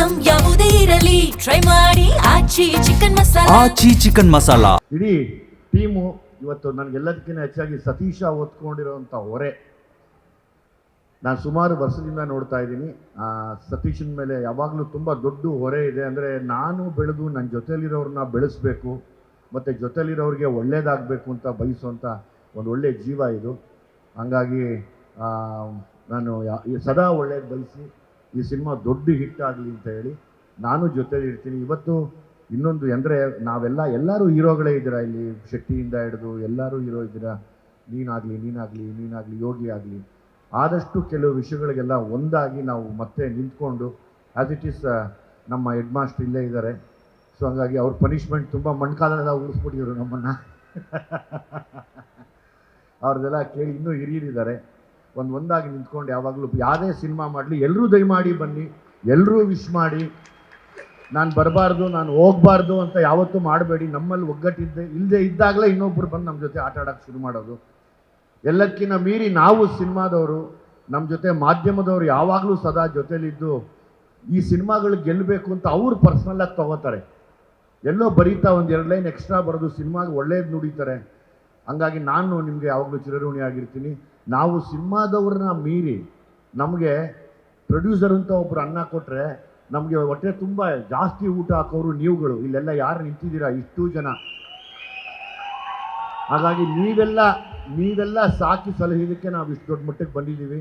Item ಯಾವುದೇ ಇರಲಿ try ಮಾಡಿ ಆಚಿ ಚಿಕನ್ ಮಸಾಲಾ. ಇಡೀ ಟೀಮು ಇವತ್ತು ನನಗೆಲ್ಲದಕ್ಕಿಂತ ಹೆಚ್ಚಾಗಿ ಸತೀಶ ಹೊತ್ಕೊಂಡಿರೋಂಥ ಹೊರೆ ನಾನು ಸುಮಾರು ವರ್ಷದಿಂದ ನೋಡ್ತಾ ಇದ್ದೀನಿ. ಸತೀಶನ ಮೇಲೆ ಯಾವಾಗಲೂ ತುಂಬ ದೊಡ್ಡ ಹೊರೆ ಇದೆ. ಅಂದರೆ ನಾನು ಬೆಳೆದು ನನ್ನ ಜೊತೆಲಿರೋರನ್ನ ಬೆಳೆಸಬೇಕು ಮತ್ತು ಜೊತೆಲಿರೋರಿಗೆ ಒಳ್ಳೇದಾಗಬೇಕು ಅಂತ ಬಯಸುವಂಥ ಒಂದು ಒಳ್ಳೆಯ ಜೀವ ಇದು. ಹಂಗಾಗಿ ನಾನು ಸದಾ ಒಳ್ಳೇದು ಬಯಸಿ ಈ ಸಿನಿಮಾ ದೊಡ್ಡ ಹಿಟ್ ಆಗಲಿ ಅಂತ ಹೇಳಿ ನಾನು ಜೊತೆಲಿ ಇರ್ತೀನಿ. ಇವತ್ತು ಇನ್ನೊಂದು ಅಂದರೆ ಎಲ್ಲರೂ ಹೀರೋಗಳೇ ಇದ್ದೀರಾ ಇಲ್ಲಿ, ಶೆಟ್ಟಿಯಿಂದ ಹಿಡಿದು ಎಲ್ಲರೂ ಹೀರೋ ಇದ್ದೀರಾ. ನೀನಾಗಲಿ ಯೋಗಿ ಆಗಲಿ ಆದಷ್ಟು ಕೆಲವು ವಿಷಯಗಳಿಗೆಲ್ಲ ಒಂದಾಗಿ ನಾವು ಮತ್ತೆ ನಿಂತ್ಕೊಂಡು ಆ್ಯಸ್ ಇಟ್ ಈಸ್ ನಮ್ಮ ಹೆಡ್ ಮಾಸ್ಟರ್ ಇಲ್ಲೇ ಇದ್ದಾರೆ. ಸೊ ಹಂಗಾಗಿ ಅವ್ರ ಪನಿಷ್ಮೆಂಟ್ ತುಂಬ ಮಣ್ಕಾಲೆಲ್ಲ ಉಳಿಸ್ಬಿಟ್ಟಿದ್ರು ನಮ್ಮನ್ನು. ಅವ್ರದ್ದೆಲ್ಲ ಕೇಳಿ ಇನ್ನೂ ಹಿರಿಯರಿದ್ದಾರೆ. ಒಂದಾಗಿ ನಿಂತ್ಕೊಂಡು ಯಾವಾಗಲೂ ಯಾವುದೇ ಸಿನಿಮಾ ಮಾಡಲಿ ಎಲ್ಲರೂ ದಯಮಾಡಿ ಬನ್ನಿ, ಎಲ್ಲರೂ ವಿಶ್ ಮಾಡಿ. ನಾನು ಬರಬಾರ್ದು, ನಾನು ಹೋಗಬಾರ್ದು ಅಂತ ಯಾವತ್ತೂ ಮಾಡಬೇಡಿ. ನಮ್ಮಲ್ಲಿ ಇಲ್ಲದೆ ಇದ್ದಾಗಲೇ ಇನ್ನೊಬ್ಬರು ಬಂದು ನಮ್ಮ ಜೊತೆ ಆಟ ಆಡೋಕ್ಕೆ ಶುರು ಮಾಡೋದು. ಎಲ್ಲಕ್ಕಿಂತ ಮೀರಿ ನಾವು ಸಿನಿಮಾದವರು, ನಮ್ಮ ಜೊತೆ ಮಾಧ್ಯಮದವರು ಯಾವಾಗಲೂ ಸದಾ ಜೊತೆಲಿದ್ದು ಈ ಸಿನಿಮಾಗಳು ಗೆಲ್ಲಬೇಕು ಅಂತ ಅವ್ರು ಪರ್ಸ್ನಲ್ಲಾಗಿ ತೊಗೋತಾರೆ. ಎಲ್ಲೋ ಬರೀತಾ ಒಂದು 2 ಲೈನ್ ಎಕ್ಸ್ಟ್ರಾ ಬರೋದು ಸಿನಿಮಾಗೆ ಒಳ್ಳೇದು ನುಡಿತಾರೆ. ಹಂಗಾಗಿ ನಾನು ನಿಮಗೆ ಯಾವಾಗಲೂ ಚಿರಋಣಿ ಆಗಿರ್ತೀನಿ. ನಾವು ಸಿನಿಮಾದವ್ರನ್ನ ಮೀರಿ ನಮಗೆ ಪ್ರೊಡ್ಯೂಸರ್ ಅಂತ ಒಬ್ಬರು ಅನ್ನ ಕೊಟ್ಟರೆ ನಮಗೆ ಹೊಟ್ಟೆ ತುಂಬ ಜಾಸ್ತಿ ಊಟ ಹಾಕೋರು ನೀವುಗಳು. ಇಲ್ಲೆಲ್ಲ ಯಾರು ನಿಂತಿದ್ದೀರಾ ಇಷ್ಟೂ ಜನ. ಹಾಗಾಗಿ ನೀವೆಲ್ಲ ಸಾಕಿ ಸಲಹಿದಕ್ಕೆ ನಾವು ಇಷ್ಟು ದೊಡ್ಡ ಮಟ್ಟಕ್ಕೆ ಬಂದಿದ್ದೀವಿ.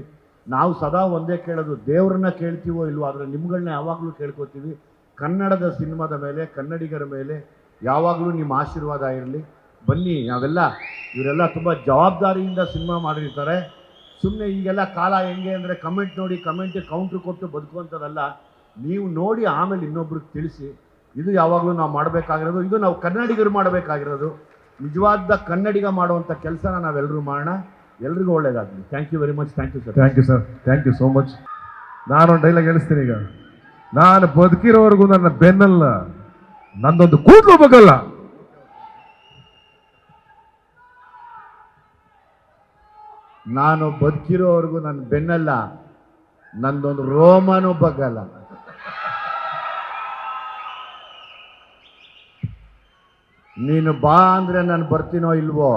ನಾವು ಸದಾ ಒಂದೇ ಕೇಳೋದು, ದೇವ್ರನ್ನ ಕೇಳ್ತೀವೋ ಇಲ್ವೋ, ಆದರೆ ನಿಮ್ಗಳನ್ನ ಯಾವಾಗಲೂ ಕೇಳ್ಕೊತೀವಿ. ಕನ್ನಡದ ಸಿನಿಮಾದ ಮೇಲೆ, ಕನ್ನಡಿಗರ ಮೇಲೆ ಯಾವಾಗಲೂ ನಿಮ್ಮ ಆಶೀರ್ವಾದ ಇರಲಿ. ಬನ್ನಿ, ಇವರೆಲ್ಲ ತುಂಬ ಜವಾಬ್ದಾರಿಯಿಂದ ಸಿನಿಮಾ ಮಾಡಿರ್ತಾರೆ. ಸುಮ್ಮನೆ ಈಗೆಲ್ಲ ಕಾಲ ಹೆಂಗೆ ಅಂದರೆ ಕಮೆಂಟ್ ನೋಡಿ ಕಮೆಂಟಿಗೆ ಕೌಂಟ್ರ್ ಕೊಟ್ಟು ಬದುಕುವಂಥದ್ದಲ್ಲ. ನೀವು ನೋಡಿ ಆಮೇಲೆ ಇನ್ನೊಬ್ರಿಗೆ ತಿಳಿಸಿ. ಇದು ಯಾವಾಗಲೂ ನಾವು ಮಾಡಬೇಕಾಗಿರೋದು, ಇದು ನಾವು ಕನ್ನಡಿಗರು ಮಾಡಬೇಕಾಗಿರೋದು. ನಿಜವಾದ ಕನ್ನಡಿಗ ಮಾಡುವಂಥ ಕೆಲಸನ ನಾವೆಲ್ಲರೂ ಮಾಡೋಣ. ಎಲ್ರಿಗೂ ಒಳ್ಳೇದಾಗಲಿ. Thank you very much. Thank you sir. Thank you sir. Thank you so much. ನಾನೊಂದು ಡೈಲಾಗ್ ಹೇಳಿಸ್ತೀನಿ ಈಗ. ನಾನು ಬದುಕಿರೋವರೆಗೂ ನನ್ನ ಬೆನ್ನಲ್ಲ, ನಂದೊಂದು ಕೂದಲು ಬಗ್ಗಲ್ಲ. ನಾನು ಬದುಕಿರೋವರೆಗೂ ನನ್ನ ಬೆನ್ನಲ್ಲ, ನಂದೊಂದು ರೋಮನೂ ಬಗ್ಗಲ್ಲ. ನೀನು ಬಾ ಅಂದರೆ ನಾನು ಬರ್ತೀನೋ ಇಲ್ವೋ,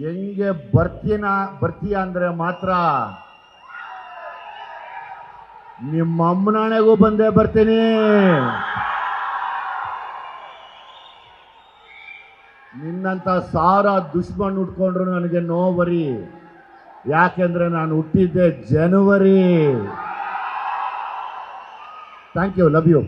ಹೆಂಗೆ ಬರ್ತೀಯ ಅಂದರೆ ಮಾತ್ರ ನಿಮ್ಮ ಅಮ್ಮನಾಣೆಗೂ ಬಂದೇ ಬರ್ತೀನಿ. ನಿನ್ನಂಥ 1000 ದುಶ್ಮನ್ ಉಟ್ಕೊಂಡ್ರು ನನಗೆ ನೋ ವರಿ. ಯಾಕೆಂದ್ರೆ ನಾನು ಹುಟ್ಟಿದ್ದೆ ಜನವರಿ. Thank you. Love you.